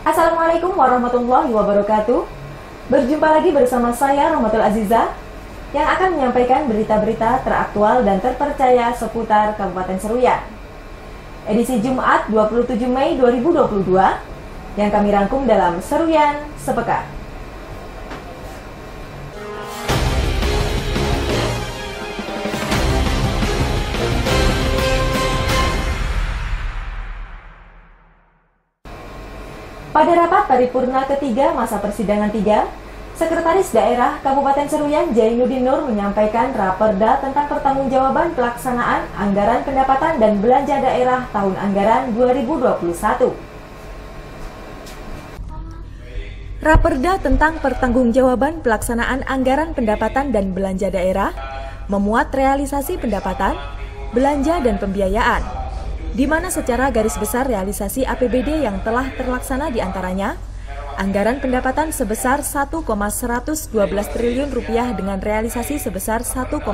Assalamualaikum warahmatullahi wabarakatuh. Berjumpa lagi bersama saya Rahmatul Aziza yang akan menyampaikan berita-berita teraktual dan terpercaya seputar Kabupaten Seruyan. Edisi Jumat 27 Mei 2022 yang kami rangkum dalam Seruyan Sepekan. Pada rapat paripurna ketiga masa persidangan 3, Sekretaris Daerah Kabupaten Seruyan Jainuddin Nur menyampaikan raperda tentang pertanggungjawaban pelaksanaan anggaran pendapatan dan belanja daerah tahun anggaran 2021. Raperda tentang pertanggungjawaban pelaksanaan anggaran pendapatan dan belanja daerah memuat realisasi pendapatan, belanja dan pembiayaan, di mana secara garis besar realisasi APBD yang telah terlaksana diantaranya anggaran pendapatan sebesar 1,112 triliun rupiah dengan realisasi sebesar 1,113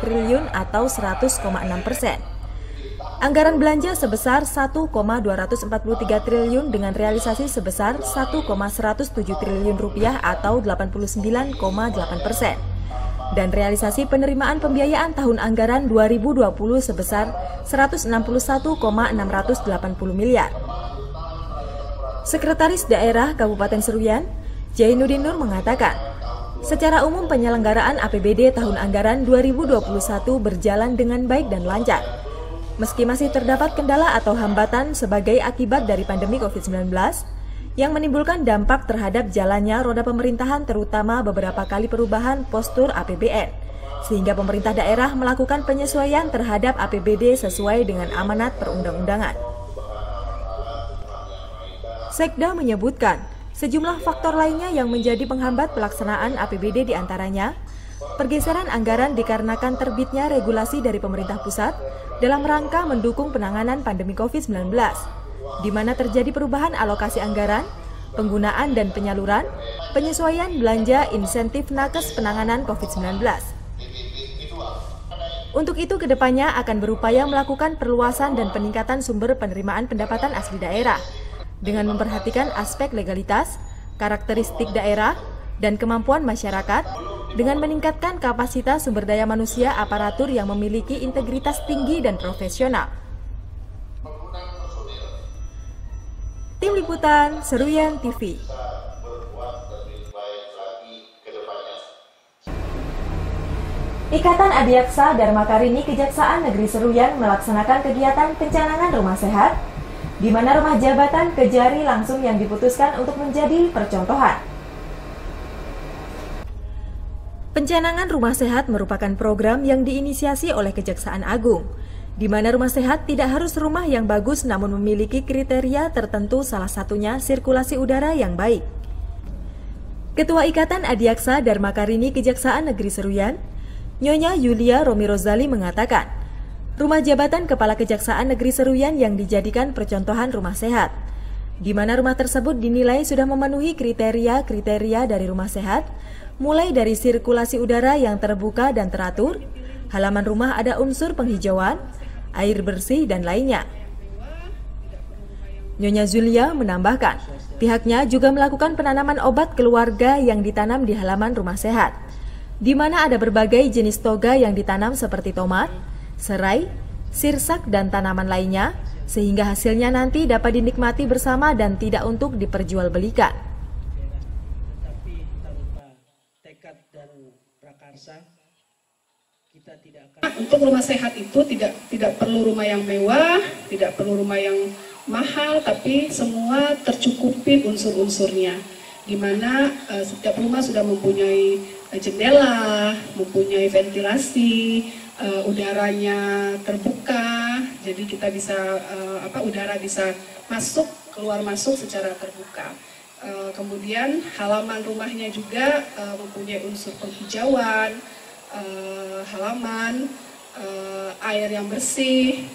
triliun atau 100,6%. Anggaran belanja sebesar 1,243 triliun dengan realisasi sebesar 1,107 triliun rupiah atau 89,8%. Dan realisasi penerimaan pembiayaan tahun anggaran 2020 sebesar 161,680 miliar. Sekretaris Daerah Kabupaten Seruyan, Jainuddin Nur mengatakan, secara umum penyelenggaraan APBD tahun anggaran 2021 berjalan dengan baik dan lancar. Meski masih terdapat kendala atau hambatan sebagai akibat dari pandemi COVID-19, yang menimbulkan dampak terhadap jalannya roda pemerintahan terutama beberapa kali perubahan postur APBN, sehingga pemerintah daerah melakukan penyesuaian terhadap APBD sesuai dengan amanat perundang-undangan. Sekda menyebutkan, sejumlah faktor lainnya yang menjadi penghambat pelaksanaan APBD diantaranya, pergeseran anggaran dikarenakan terbitnya regulasi dari pemerintah pusat dalam rangka mendukung penanganan pandemi COVID-19, di mana terjadi perubahan alokasi anggaran, penggunaan dan penyaluran, penyesuaian belanja insentif nakes penanganan COVID-19. Untuk itu kedepannya akan berupaya melakukan perluasan dan peningkatan sumber penerimaan pendapatan asli daerah, dengan memperhatikan aspek legalitas, karakteristik daerah, dan kemampuan masyarakat, dengan meningkatkan kapasitas sumber daya manusia aparatur yang memiliki integritas tinggi dan profesional. Tim Liputan Seruyan TV. Ikatan Adiaksa Dharma Karini Kejaksaan Negeri Seruyan melaksanakan kegiatan pencanangan rumah sehat, di mana rumah jabatan Kejari langsung yang diputuskan untuk menjadi percontohan. Pencanangan rumah sehat merupakan program yang diinisiasi oleh Kejaksaan Agung, di mana rumah sehat tidak harus rumah yang bagus namun memiliki kriteria tertentu, salah satunya sirkulasi udara yang baik. Ketua Ikatan Adiaksa Dharma Karini Kejaksaan Negeri Seruyan, Nyonya Yulia Romi Rozali mengatakan, rumah jabatan Kepala Kejaksaan Negeri Seruyan yang dijadikan percontohan rumah sehat, di mana rumah tersebut dinilai sudah memenuhi kriteria-kriteria dari rumah sehat, mulai dari sirkulasi udara yang terbuka dan teratur, halaman rumah ada unsur penghijauan, air bersih, dan lainnya. Nyonya Zulia menambahkan, pihaknya juga melakukan penanaman obat keluarga yang ditanam di halaman rumah sehat, di mana ada berbagai jenis toga yang ditanam seperti tomat, serai, sirsak, dan tanaman lainnya, sehingga hasilnya nanti dapat dinikmati bersama dan tidak untuk diperjualbelikan. Tapi tanpa tekad dan prakarsa, untuk rumah sehat itu tidak perlu rumah yang mewah, tidak perlu rumah yang mahal, tapi semua tercukupi unsur-unsurnya. Di mana setiap rumah sudah mempunyai jendela, mempunyai ventilasi, udaranya terbuka, jadi kita bisa udara bisa masuk keluar masuk secara terbuka. Kemudian halaman rumahnya juga mempunyai unsur penghijauan. Halaman, air yang bersih,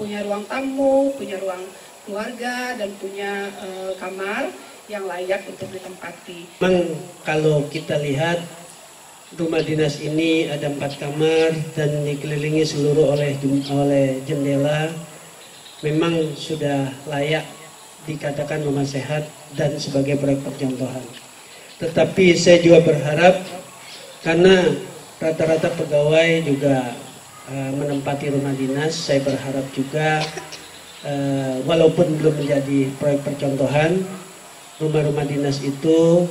punya ruang tamu, punya ruang keluarga, dan punya kamar yang layak untuk ditempati. Memang kalau kita lihat rumah dinas ini ada 4 kamar dan dikelilingi seluruh oleh jendela, memang sudah layak dikatakan rumah sehat dan sebagai proyek percontohan. Tetapi saya juga berharap, karena rata-rata pegawai juga menempati rumah dinas, saya berharap juga walaupun belum menjadi proyek percontohan, rumah-rumah dinas itu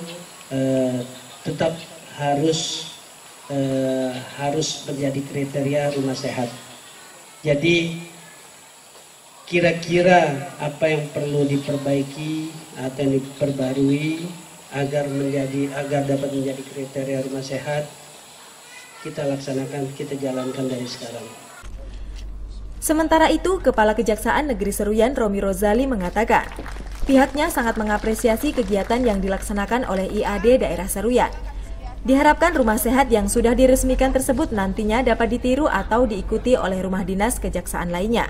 tetap harus menjadi kriteria rumah sehat. Jadi kira-kira apa yang perlu diperbaiki atau yang diperbarui agar dapat menjadi kriteria rumah sehat, kita laksanakan, kita jalankan dari sekarang. Sementara itu, Kepala Kejaksaan Negeri Seruyan Romi Rozali mengatakan, pihaknya sangat mengapresiasi kegiatan yang dilaksanakan oleh IAD daerah Seruyan. Diharapkan rumah sehat yang sudah diresmikan tersebut nantinya dapat ditiru atau diikuti oleh rumah dinas kejaksaan lainnya.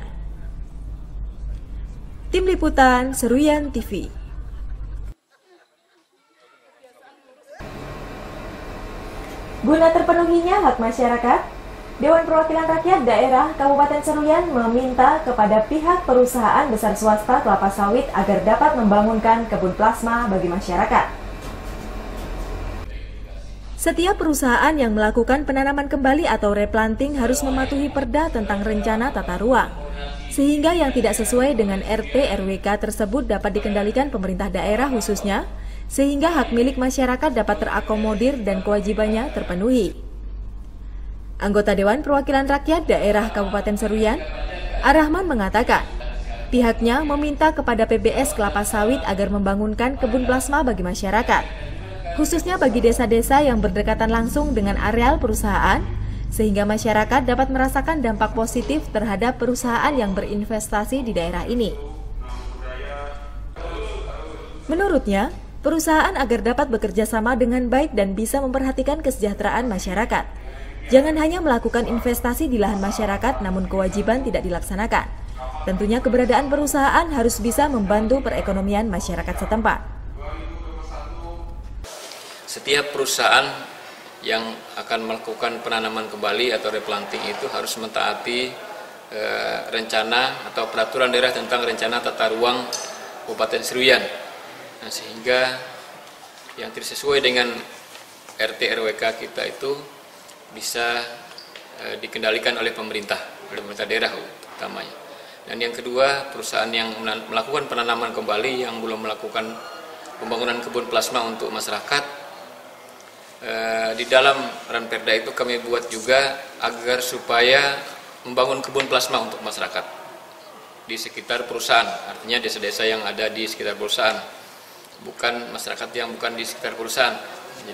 Tim Liputan Seruyan TV. Guna terpenuhinya hak masyarakat, Dewan Perwakilan Rakyat Daerah Kabupaten Seruyan meminta kepada pihak perusahaan besar swasta kelapa sawit agar dapat membangunkan kebun plasma bagi masyarakat. Setiap perusahaan yang melakukan penanaman kembali atau replanting harus mematuhi perda tentang rencana tata ruang, sehingga yang tidak sesuai dengan RT/RWK tersebut dapat dikendalikan pemerintah daerah khususnya, sehingga hak milik masyarakat dapat terakomodir dan kewajibannya terpenuhi. Anggota Dewan Perwakilan Rakyat Daerah Kabupaten Seruyan, Ar-Rahman mengatakan, pihaknya meminta kepada PBS Kelapa Sawit agar membangunkan kebun plasma bagi masyarakat, khususnya bagi desa-desa yang berdekatan langsung dengan areal perusahaan, sehingga masyarakat dapat merasakan dampak positif terhadap perusahaan yang berinvestasi di daerah ini. Menurutnya, perusahaan agar dapat bekerja sama dengan baik dan bisa memperhatikan kesejahteraan masyarakat. Jangan hanya melakukan investasi di lahan masyarakat namun kewajiban tidak dilaksanakan. Tentunya keberadaan perusahaan harus bisa membantu perekonomian masyarakat setempat. Setiap perusahaan yang akan melakukan penanaman kembali atau replanting itu harus mentaati rencana atau peraturan daerah tentang rencana tata ruang Kabupaten Seruyan. Nah, sehingga yang tidak sesuai dengan RT/RWK kita itu bisa dikendalikan oleh pemerintah daerah utamanya. Dan yang kedua, perusahaan yang melakukan penanaman kembali yang belum melakukan pembangunan kebun plasma untuk masyarakat, di dalam Ranperda itu kami buat juga agar supaya membangun kebun plasma untuk masyarakat di sekitar perusahaan, artinya desa-desa yang ada di sekitar perusahaan, bukan masyarakat yang bukan di sekitar perusahaan.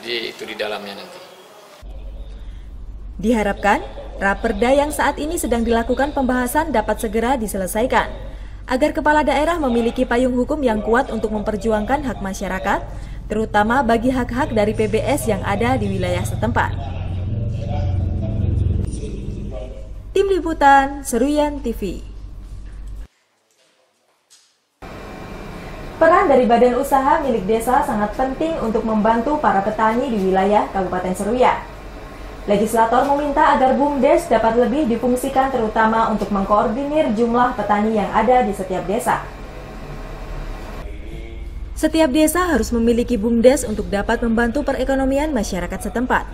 Jadi itu di dalamnya nanti. Diharapkan Raperda yang saat ini sedang dilakukan pembahasan dapat segera diselesaikan, agar kepala daerah memiliki payung hukum yang kuat untuk memperjuangkan hak masyarakat, terutama bagi hak-hak dari PBS yang ada di wilayah setempat. Tim Liputan Seruyan TV. Peran dari badan usaha milik desa sangat penting untuk membantu para petani di wilayah Kabupaten Seruyan. Legislator meminta agar BUMDes dapat lebih difungsikan terutama untuk mengkoordinir jumlah petani yang ada di setiap desa. Setiap desa harus memiliki BUMDes untuk dapat membantu perekonomian masyarakat setempat.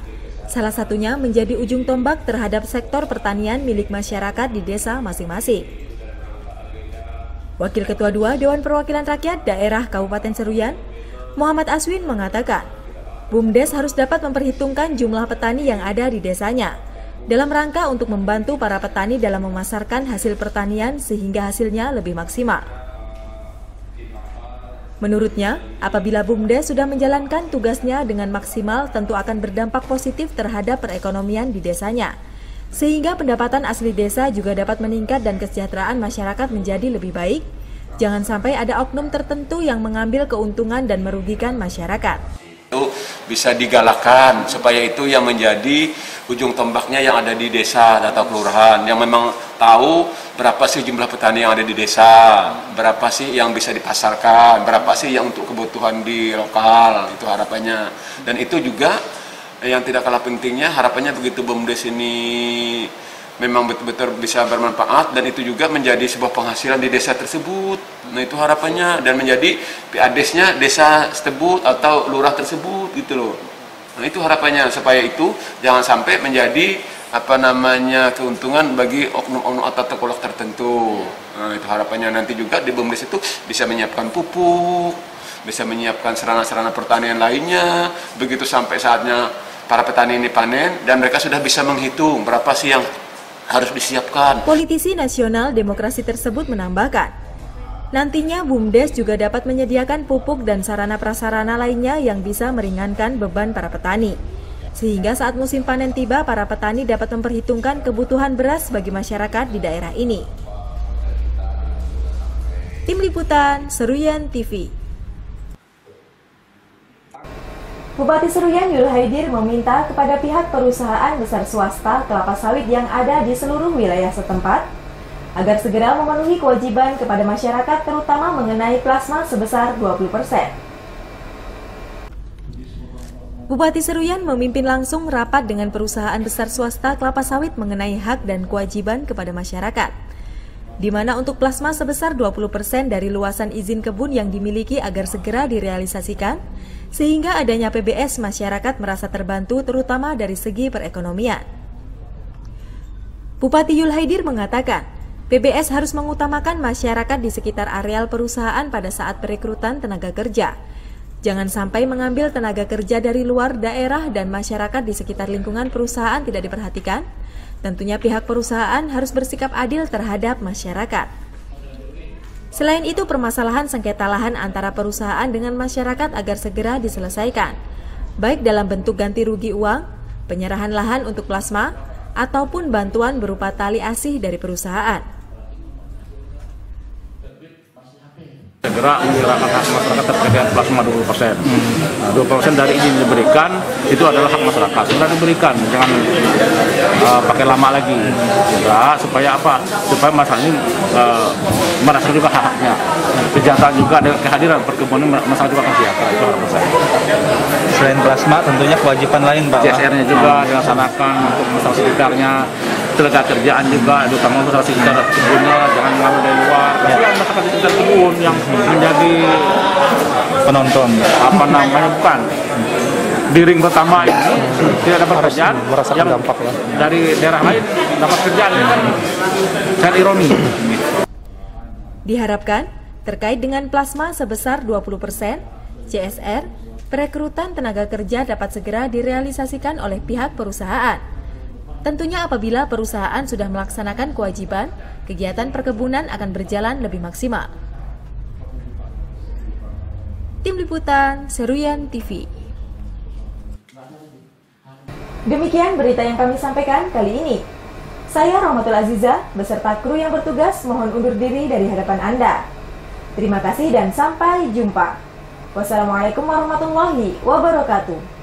Salah satunya menjadi ujung tombak terhadap sektor pertanian milik masyarakat di desa masing-masing. Wakil Ketua 2 Dewan Perwakilan Rakyat Daerah Kabupaten Seruyan, Muhammad Aswin mengatakan, BUMDes harus dapat memperhitungkan jumlah petani yang ada di desanya, dalam rangka untuk membantu para petani dalam memasarkan hasil pertanian sehingga hasilnya lebih maksimal. Menurutnya, apabila BUMDes sudah menjalankan tugasnya dengan maksimal, tentu akan berdampak positif terhadap perekonomian di desanya, sehingga pendapatan asli desa juga dapat meningkat dan kesejahteraan masyarakat menjadi lebih baik. Jangan sampai ada oknum tertentu yang mengambil keuntungan dan merugikan masyarakat. Itu bisa digalakkan supaya itu yang menjadi ujung tombaknya yang ada di desa atau kelurahan yang memang tahu berapa sih jumlah petani yang ada di desa, berapa sih yang bisa dipasarkan, berapa sih yang untuk kebutuhan di lokal, itu harapannya. Dan itu juga yang tidak kalah pentingnya, harapannya begitu BUMDes ini memang betul-betul bisa bermanfaat dan itu juga menjadi sebuah penghasilan di desa tersebut. Nah itu harapannya, dan menjadi PADES-nya desa tersebut atau lurah tersebut gitu loh. Nah itu harapannya, supaya itu jangan sampai menjadi keuntungan bagi oknum-oknum atau tokoh tertentu. Nah itu harapannya, nanti juga di BUMDes itu bisa menyiapkan pupuk, bisa menyiapkan sarana-sarana pertanian lainnya. Begitu sampai saatnya para petani ini panen dan mereka sudah bisa menghitung berapa sih yang harus disiapkan. Politisi nasional demokrasi tersebut menambahkan, nantinya BUMDes juga dapat menyediakan pupuk dan sarana prasarana lainnya yang bisa meringankan beban para petani. Sehingga saat musim panen tiba, para petani dapat memperhitungkan kebutuhan beras bagi masyarakat di daerah ini. Tim Liputan, Seruyan TV. Bupati Seruyan Yul Haidir meminta kepada pihak perusahaan besar swasta kelapa sawit yang ada di seluruh wilayah setempat agar segera memenuhi kewajiban kepada masyarakat, terutama mengenai plasma sebesar 20%. Bupati Seruyan memimpin langsung rapat dengan perusahaan besar swasta kelapa sawit mengenai hak dan kewajiban kepada masyarakat, di mana untuk plasma sebesar 20% dari luasan izin kebun yang dimiliki agar segera direalisasikan, sehingga adanya PBS masyarakat merasa terbantu terutama dari segi perekonomian. Bupati Yul Haidir mengatakan, PBS harus mengutamakan masyarakat di sekitar areal perusahaan pada saat perekrutan tenaga kerja. Jangan sampai mengambil tenaga kerja dari luar daerah dan masyarakat di sekitar lingkungan perusahaan tidak diperhatikan. Tentunya pihak perusahaan harus bersikap adil terhadap masyarakat. Selain itu, permasalahan sengketa lahan antara perusahaan dengan masyarakat agar segera diselesaikan, baik dalam bentuk ganti rugi uang, penyerahan lahan untuk plasma, ataupun bantuan berupa tali asih dari perusahaan. Segera menyerahkan hak masyarakat terkait dengan plasma 20%. 20% dari izin diberikan itu adalah hak masyarakat. Sudah diberikan, jangan pakai lama lagi. Segera, supaya apa? Supaya masyarakat ini merasa juga hak-haknya. Kesejahteraan juga dengan kehadiran perkebunan masyarakat juga akan sejahtera. Itu harapan saya. Selain plasma, tentunya kewajiban lain, Pak. CSR-nya juga dilaksanakan untuk masyarakat sekitarnya. Tenaga kerjaan juga, terutama masyarakat sekitar kebunnya, jangan mengambil dari luar. Kasihan masyarakat di sekitar kebun yang menjadi penonton. Bukan. Di ring pertama ini tidak dapat kerjaan, yang dampak ya. Dari daerah lain dapat kerjaan, ini kan sangat ironi. Diharapkan terkait dengan plasma sebesar 20%, CSR, perekrutan tenaga kerja dapat segera direalisasikan oleh pihak perusahaan. Tentunya apabila perusahaan sudah melaksanakan kewajiban, kegiatan perkebunan akan berjalan lebih maksimal. Tim Liputan, Seruyan TV. Demikian berita yang kami sampaikan kali ini. Saya Rahmatul Aziza beserta kru yang bertugas mohon undur diri dari hadapan Anda. Terima kasih dan sampai jumpa. Wassalamualaikum warahmatullahi wabarakatuh.